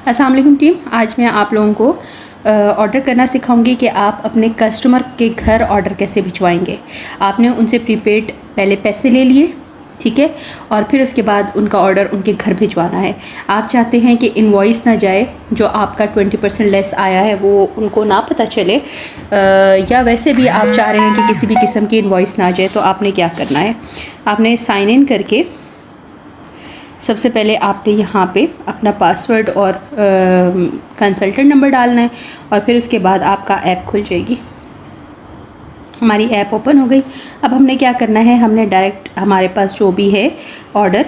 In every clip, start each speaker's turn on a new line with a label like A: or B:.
A: अस्सलाम वालेकुम टीम, आज मैं आप लोगों को ऑर्डर करना सिखाऊंगी कि आप अपने कस्टमर के घर ऑर्डर कैसे भिजवाएंगे। आपने उनसे प्रीपेड पहले पैसे ले लिए, ठीक है, और फिर उसके बाद उनका ऑर्डर उनके घर भिजवाना है। आप चाहते हैं कि इनवॉइस ना जाए, जो आपका 20% लेस आया है वो उनको ना पता चले, या वैसे भी आप चाह रहे हैं कि किसी भी किस्म की इनवॉइस ना जाए, तो आपने क्या करना है, आपने साइन इन करके सबसे पहले आपने यहाँ पे अपना पासवर्ड और कंसल्टेंट नंबर डालना है, और फिर उसके बाद आपका ऐप खुल जाएगी। हमारी ऐप ओपन हो गई। अब हमने क्या करना है, हमने डायरेक्ट हमारे पास जो भी है ऑर्डर,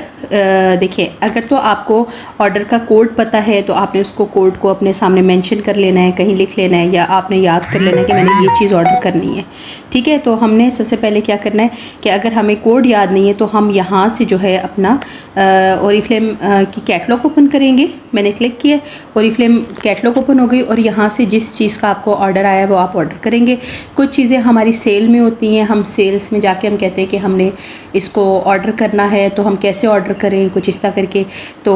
A: देखिए अगर तो आपको ऑर्डर का कोड पता है तो आपने उसको कोड को अपने सामने मेंशन कर लेना है, कहीं लिख लेना है, या आपने याद कर लेना है कि मैंने ये चीज़ ऑर्डर करनी है, ठीक है। तो हमने सबसे पहले क्या करना है कि अगर हमें कोड याद नहीं है तो हम यहाँ से जो है अपना ओरिफ्लेम की कैटलॉग ओपन करेंगे। मैंने क्लिक किया, ओरिफ्लेम कैटलॉग ओपन हो गई, और यहाँ से जिस चीज़ का आपको ऑर्डर आया है वो आप ऑर्डर करेंगे। कुछ चीज़ें हमारी सेल में होती हैं, हम सेल्स में जाके हम कहते हैं कि हमने इसको ऑर्डर करना है, तो हम कैसे ऑर्डर करें, कुछ इस तरह करके, तो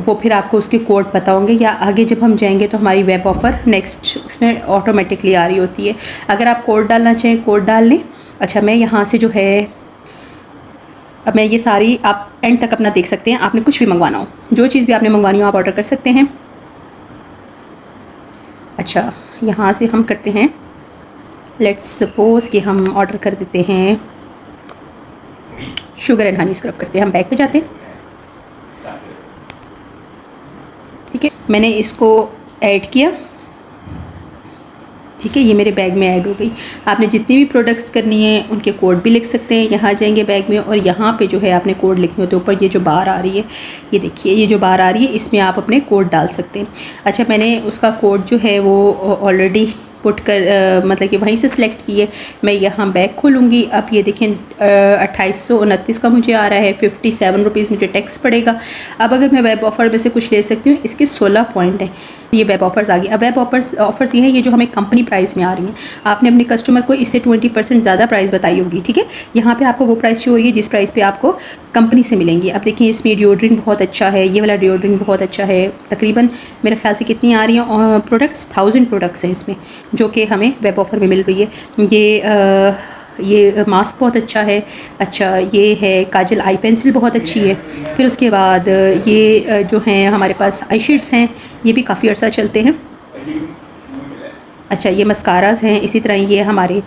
A: वो फिर आपको उसके कोड पता होंगे, या आगे जब हम जाएंगे तो हमारी वेब ऑफ़र नेक्स्ट उसमें ऑटोमेटिकली आ रही होती है। अगर आप कोड डालना चाहें कोड डाल लें। अच्छा, मैं यहाँ से जो है, अब मैं ये सारी आप एंड तक अपना देख सकते हैं। आपने कुछ भी मंगवाना हो, जो चीज़ भी आपने मंगवानी हो आप ऑर्डर कर सकते हैं। अच्छा, यहाँ से हम करते हैं, लेट्स सपोज़ कि हम ऑर्डर कर देते हैं शुगर एंड हनी स्क्रब करते हैं। हम बैग पे जाते हैं, ठीक है, मैंने इसको ऐड किया, ठीक है, ये मेरे बैग में ऐड हो गई। आपने जितनी भी प्रोडक्ट्स करनी है उनके कोड भी लिख सकते हैं। यहाँ जाएंगे बैग में, और यहाँ पे जो है आपने कोड लिखने होते हैं। ऊपर ये जो बार आ रही है, ये देखिए, ये जो बार आ रही है, इसमें आप अपने कोड डाल सकते हैं। अच्छा, मैंने उसका कोड जो है वो ऑलरेडी पुट कर मतलब कि वहीं से सिलेक्ट किए। मैं यहाँ बैग खोलूँगी। अब ये देखें 2829 का मुझे आ रहा है, 57 रुपीज़ मुझे टैक्स पड़ेगा। अब अगर मैं वेब ऑफ़र में से कुछ ले सकती हूँ, इसके 16 पॉइंट हैं। ये वेब ऑफ़र्स आ गई। अब वेब ऑफ़र्स ये हैं, ये जो हमें कंपनी प्राइस में आ रही हैं। आपने अपने कस्टमर को इससे 20% ज़्यादा प्राइस बताई होगी, ठीक है। यहाँ पे आपको वो प्राइस शो हो रही है जिस प्राइस पे आपको कंपनी से मिलेंगी। अब देखिए, इसमें डिओड्रेंट बहुत अच्छा है, ये वाला डिओड्रेंट बहुत अच्छा है। तकरीबन मेरे ख्याल से कितनी आ रही हैं और प्रोडक्ट्स, 1000 प्रोडक्ट्स हैं इसमें, जो कि हमें वेब ऑफ़र में मिल रही है। ये मास्क बहुत अच्छा है। अच्छा, ये है काजल आई पेंसिल बहुत अच्छी है। फिर उसके बाद ये जो हैं हमारे पास आई शेड्स हैं, ये भी काफ़ी अर्सा चलते हैं। अच्छा, ये मस्काराज हैं। इसी तरह ये हमारे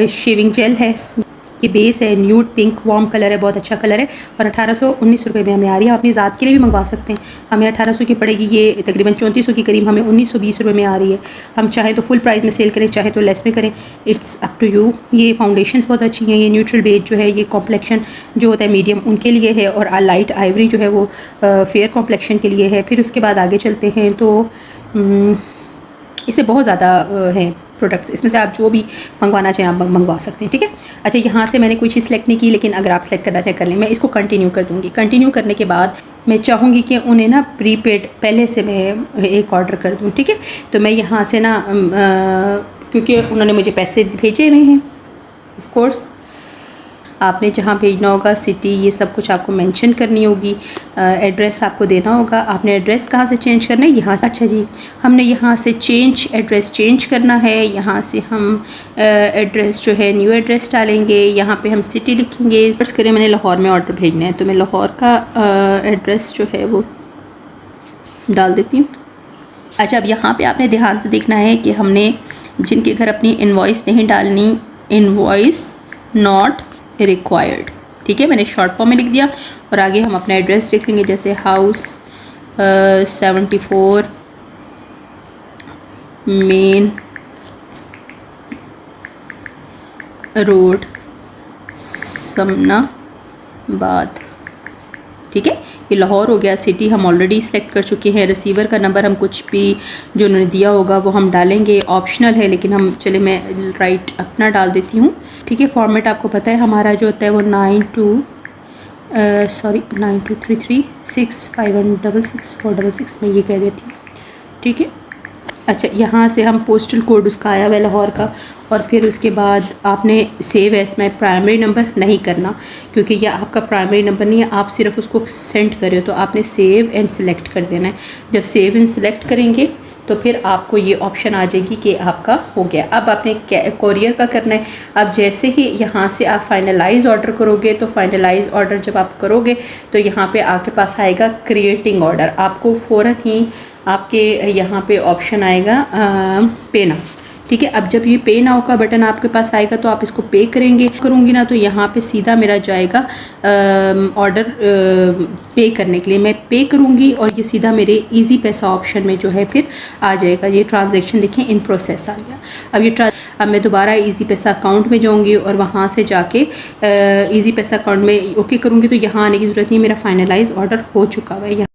A: शेविंग जेल है, ये बेस है, न्यूड पिंक वार्म कलर है, बहुत अच्छा कलर है, और 1819 रुपये में हमें आ रही है। आप अपनी ज़ात के लिए भी मंगवा सकते हैं। हमें 1800 की पड़ेगी, ये तकरीबन 3400 के करीब हमें 1920 रुपये में आ रही है। हम चाहें तो फुल प्राइस में सेल करें, चाहे तो लेस में करें, इट्स अप टू यू। ये फाउंडेशंस बहुत अच्छी हैं। ये न्यूट्रल बेज जो है, ये कॉम्प्लेक्शन जो होता है मीडियम उनके लिए है, और लाइट आइवरी जो है वो फेयर कॉम्प्लेक्शन के लिए है। फिर उसके बाद आगे चलते हैं तो इससे बहुत ज़्यादा हैं प्रोडक्ट्स, इसमें से आप जो भी मंगवाना चाहें आप मंगवा सकते हैं, ठीक है। अच्छा, यहाँ से मैंने कोई चीज़ सेलेक्ट नहीं की, लेकिन अगर आप सेलेक्ट करना चाहें कर लें। मैं इसको कंटिन्यू कर दूँगी। कंटिन्यू करने के बाद मैं चाहूँगी कि उन्हें ना प्रीपेड पहले से मैं एक ऑर्डर कर दूँ, ठीक है। तो मैं यहाँ से ना क्योंकि उन्होंने मुझे पैसे भेजे हुए हैं, ऑफ कोर्स आपने जहाँ भेजना होगा, सिटी, ये सब कुछ आपको मेंशन करनी होगी। एड्रेस आपको देना होगा। आपने एड्रेस कहाँ से चेंज करना है, यहाँ। अच्छा जी, हमने यहाँ से एड्रेस चेंज करना है। यहाँ से हम एड्रेस जो है न्यू एड्रेस डालेंगे। यहाँ पे हम सिटी लिखेंगे। सर्च करें, मैंने लाहौर में ऑर्डर भेजना है, तो मैं लाहौर का एड्रेस जो है वो डाल देती हूँ। अच्छा, अब यहाँ पर आपने ध्यान से देखना है कि हमने जिनके घर अपनी इन्वॉइस नहीं डालनी, इन्वॉइस नॉट रिक्वायर्ड, ठीक है, मैंने शॉर्ट फॉर्म में लिख दिया। और आगे हम अपना एड्रेस लिख लेंगे, जैसे हाउस 74 मेन रोड समनाबाद, ठीक है। ये लाहौर हो गया। सिटी हम ऑलरेडी सेलेक्ट कर चुके हैं। रिसीवर का नंबर हम कुछ भी जो उन्होंने दिया होगा वो हम डालेंगे, ऑप्शनल है, लेकिन हम चले मैं राइट अपना डाल देती हूँ, ठीक है। फॉर्मेट आपको पता है हमारा जो होता है वो 92336516 466 मैं ये कह देती हूँ, ठीक है। अच्छा, यहाँ से हम पोस्टल कोड उसका आया हुआ है लाहौर का, और फिर उसके बाद आपने save as my primary number नहीं करना, क्योंकि यह आपका प्राइमरी नंबर नहीं है, आप सिर्फ उसको सेंड कर रहे हो, तो आपने सेव एंड सेलेक्ट कर देना है। जब सेव एंड सेलेक्ट करेंगे तो फिर आपको ये ऑप्शन आ जाएगी कि आपका हो गया। अब आपने कोरियर का करना है। अब जैसे ही यहाँ से आप फाइनलाइज ऑर्डर करोगे, तो फाइनलाइज ऑर्डर जब आप करोगे तो यहाँ पे आपके पास आएगा क्रिएटिंग ऑर्डर, आपको फ़ौरन ही आपके यहाँ पे ऑप्शन आएगा पे नाउ, ठीक है। अब जब ये पे नाउ का बटन आपके पास आएगा तो आप इसको पे करूँगी ना, तो यहाँ पे सीधा मेरा जाएगा ऑर्डर पे करने के लिए, मैं पे करूँगी और ये सीधा मेरे इजी पैसा ऑप्शन में जो है फिर आ जाएगा। ये ट्रांजैक्शन देखें इन प्रोसेस आ गया। अब मैं दोबारा इजी पैसा अकाउंट में जाऊँगी और वहाँ से जाके इजी पैसा अकाउंट में ओके करूँगी, तो यहाँ आने की ज़रूरत नहीं, मेरा फाइनलाइज ऑर्डर हो चुका हुआ है।